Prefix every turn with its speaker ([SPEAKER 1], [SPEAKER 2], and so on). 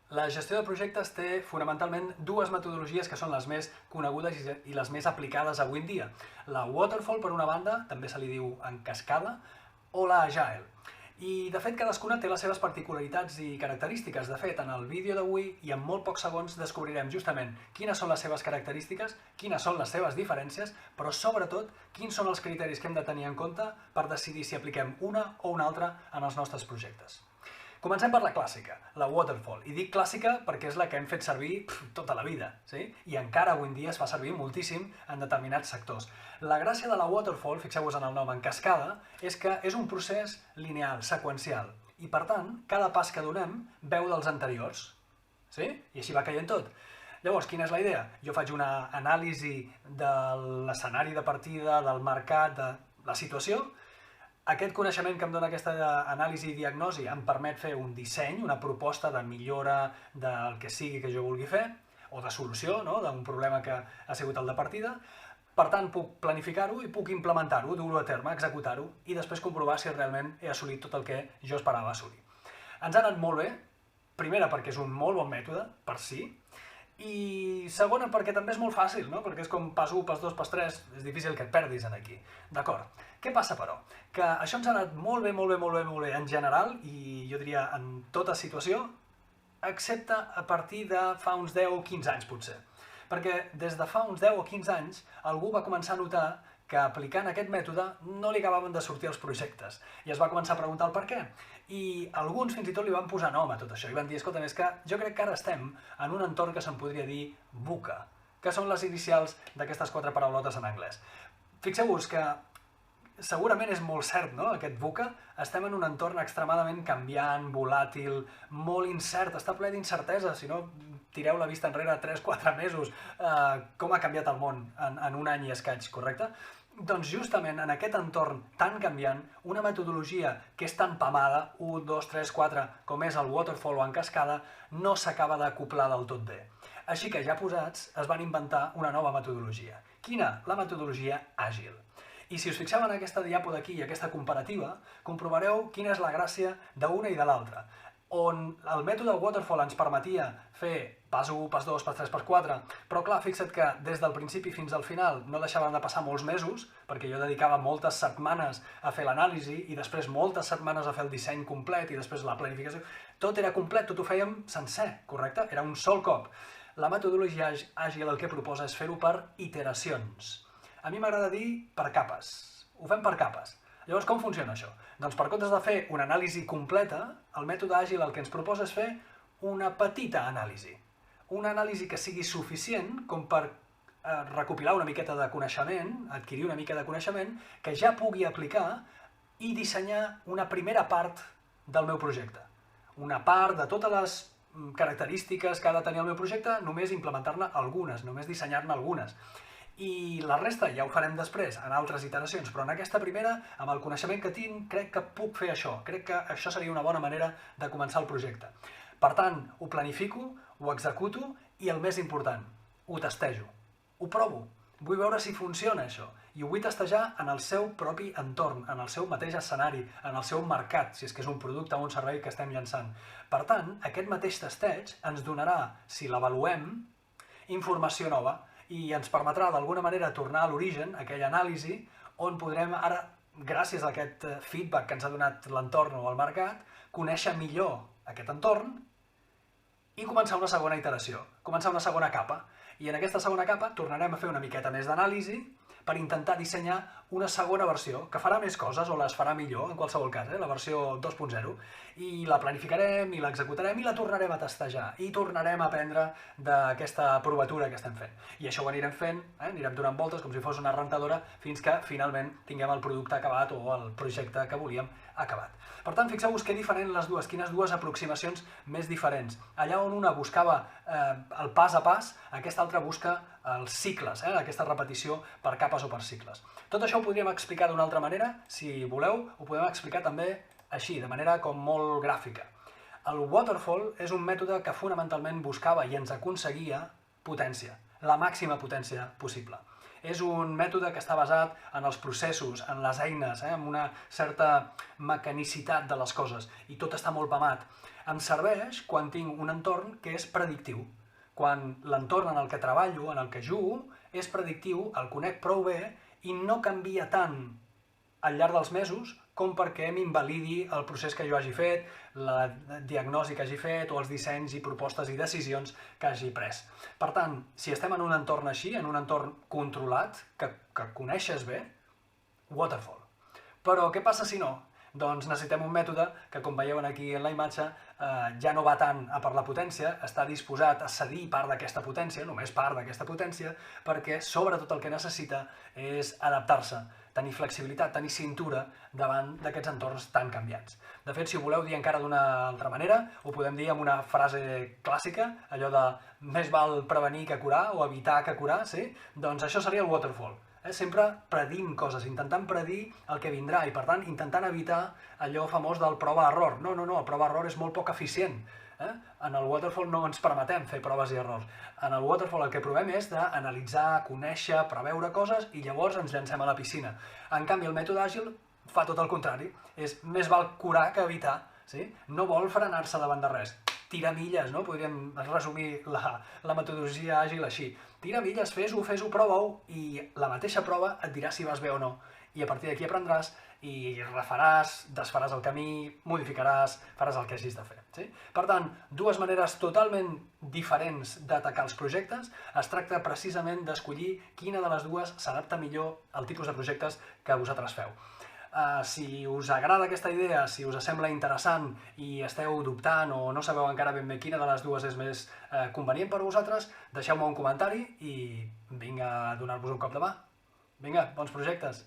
[SPEAKER 1] La gestió de projectes té fonamentalment dues metodologies que són les més conegudes i les més aplicades avui en dia. La Waterfall, per una banda, també se li diu en cascada, o la Agile. I, de fet, cadascuna té les seves particularitats i característiques. De fet, en el vídeo d'avui i en molt pocs segons descobrirem justament quines són les seves característiques, quines són les seves diferències, però sobretot quins són els criteris que hem de tenir en compte per decidir si apliquem una o una altra en els nostres projectes. Comencem per la clàssica, la Waterfall. I dic clàssica perquè és la que hem fet servir tota la vida, sí? I encara avui en dia es fa servir moltíssim en determinats sectors. La gràcia de la Waterfall, fixeu-vos en el nom, en cascada, és que és un procés lineal, seqüencial. I per tant, cada pas que donem veu dels anteriors. Sí? I així va caient tot. Llavors, quina és la idea? Jo faig una anàlisi de l'escenari de partida, del mercat, de la situació. Aquest coneixement que em dona aquesta anàlisi i diagnosi em permet fer un disseny, una proposta de millora del que sigui que jo vulgui fer, o de solució, no?, d'un problema que ha sigut el de partida. Per tant, puc planificar-ho i puc implementar-ho, dur-ho a terme, executar-ho, i després comprovar si realment he assolit tot el que jo esperava assolir. Ens ha anat molt bé, primera perquè és un molt bon mètode, per si, i segona perquè també és molt fàcil, no? Perquè és com pas 1, pas 2, pas 3, és difícil que et perdis aquí. D'acord. Què passa, però? Que això ens ha anat molt bé en general, i jo diria en tota situació, excepte a partir de fa uns 10 o 15 anys, potser. Perquè des de fa uns 10 o 15 anys algú va començar a notar que aplicant aquest mètode no li acabaven de sortir els projectes. I es va començar a preguntar el per què. I alguns fins i tot li van posar nom a tot això. I van dir, escolta, és que jo crec que ara estem en un entorn que se'n podria dir VUCA, que són les inicials d'aquestes 4 paraulotes en anglès. Fixeu-vos que segurament és molt cert, no?, aquest VUCA. Estem en un entorn extremadament canviant, volàtil, molt incert, està ple d'incertesa. Si no, tireu la vista enrere 3-4 mesos, com ha canviat el món en un any i escaig, correcte? Doncs justament en aquest entorn tan canviant, una metodologia que és tan pamada, 1, 2, 3, 4, com és el Waterfall o en cascada, no s'acaba d'acoplar del tot bé. Així que ja posats, es van inventar una nova metodologia. Quina? La metodologia àgil. I si us fixeu en aquesta diapo d'aquí i aquesta comparativa, comprovareu quina és la gràcia d'una i de l'altra. On el mètode Waterfall ens permetia fer pas 1, pas 2, pas 3, pas 4, però clar, fixa't que des del principi fins al final no deixaven de passar molts mesos, perquè jo dedicava moltes setmanes a fer l'anàlisi i després moltes setmanes a fer el disseny complet i després la planificació. Tot era complet, tot ho fèiem sencer, correcte? Era un sol cop. La metodologia àgil el que proposa és fer-ho per iteracions. A mi m'agrada dir per capes. Ho fem per capes. Llavors, com funciona això? Doncs per comptes de fer una anàlisi completa, el mètode àgil el que ens proposa és fer una petita anàlisi. Una anàlisi que sigui suficient com per recopilar una miqueta de coneixement, adquirir una mica de coneixement, que ja pugui aplicar i dissenyar una primera part del meu projecte. Una part de totes les característiques que ha de tenir el meu projecte, només implementar-ne algunes, només dissenyar-ne algunes. I la resta ja ho farem després, en altres iteracions, però en aquesta primera, amb el coneixement que tinc, crec que puc fer això. Crec que això seria una bona manera de començar el projecte. Per tant, ho planifico, ho executo i, el més important, ho testejo. Ho provo. Vull veure si funciona això. I ho vull testejar en el seu propi entorn, en el seu mateix escenari, en el seu mercat, si és que és un producte o un servei que estem llançant. Per tant, aquest mateix testeig ens donarà, si l'avaluem, informació nova, i ens permetrà d'alguna manera tornar a l'origen, aquella anàlisi, on podrem ara, gràcies a aquest feedback que ens ha donat l'entorn o el mercat, conèixer millor aquest entorn i començar una segona iteració, començar una segona capa. I en aquesta segona capa tornarem a fer una miqueta més d'anàlisi per intentar dissenyar una segona versió, que farà més coses o les farà millor, en qualsevol cas, la versió 2.0, i la planificarem i l'executarem i la tornarem a testejar i tornarem a aprendre d'aquesta provatura que estem fent. I això ho anirem fent, anirem donant voltes com si fos una rentadora fins que finalment tinguem el producte acabat o el projecte que volíem acabat. Per tant, fixeu-vos que diferent les dues, quines dues aproximacions més diferents. Allà on una buscava el pas a pas, aquesta altra busca els cicles, aquesta repetició per capes o per cicles. Tot això ho podríem explicar d'una altra manera, si voleu, ho podem explicar també així, de manera com molt gràfica. El Waterfall és un mètode que fonamentalment buscava i ens aconseguia potència, la màxima potència possible. És un mètode que està basat en els processos, en les eines, en una certa mecanicitat de les coses, i tot està molt pamat. Em serveix quan tinc un entorn que és predictiu. Quan l'entorn en el que treballo, en el que jugo, és predictiu, el conec prou bé i no canvia tant al llarg dels mesos com perquè m'invalidi el procés que jo hagi fet, la diagnosi que hagi fet o els dissenys i propostes i decisions que hagi pres. Per tant, si estem en un entorn així, en un entorn controlat, que coneixes bé, waterfall. Però què passa si no? Doncs necessitem un mètode que, com veieu aquí en la imatge, ja no va tant a per la potència, està disposat a cedir part d'aquesta potència, només part d'aquesta potència, perquè sobretot el que necessita és adaptar-se, tenir flexibilitat, tenir cintura davant d'aquests entorns tan canviants. De fet, si ho voleu dir encara d'una altra manera, ho podem dir amb una frase clàssica, allò de més val prevenir que curar o evitar que curar, sí? Doncs això seria el waterfall. Sempre predint coses, intentant predir el que vindrà i, per tant, intentant evitar allò famós del prova-error. No, el prova-error és molt poc eficient. En el waterfall no ens permetem fer proves i errors. En el waterfall el que provem és d'analitzar, conèixer, preveure coses i llavors ens llancem a la piscina. En canvi, el mètode àgil fa tot el contrari. És més val curar que evitar. No vol frenar-se davant de res. Tira milles, no? Podríem resumir la metodologia àgil així. Tira milles, fes-ho, prova-ho, i la mateixa prova et dirà si vas bé o no. I a partir d'aquí aprendràs i refaràs, desfaràs el camí, modificaràs, faràs el que hagis de fer. Per tant, dues maneres totalment diferents d'atacar els projectes. Es tracta precisament d'escollir quina de les dues s'adapta millor al tipus de projectes que vosaltres feu. Si us agrada aquesta idea, si us sembla interessant i esteu dubtant o no sabeu encara ben bé quina de les dues és més convenient per a vosaltres, deixeu-me un comentari i vinga a donar-vos un cop de mà. Vinga, bons projectes!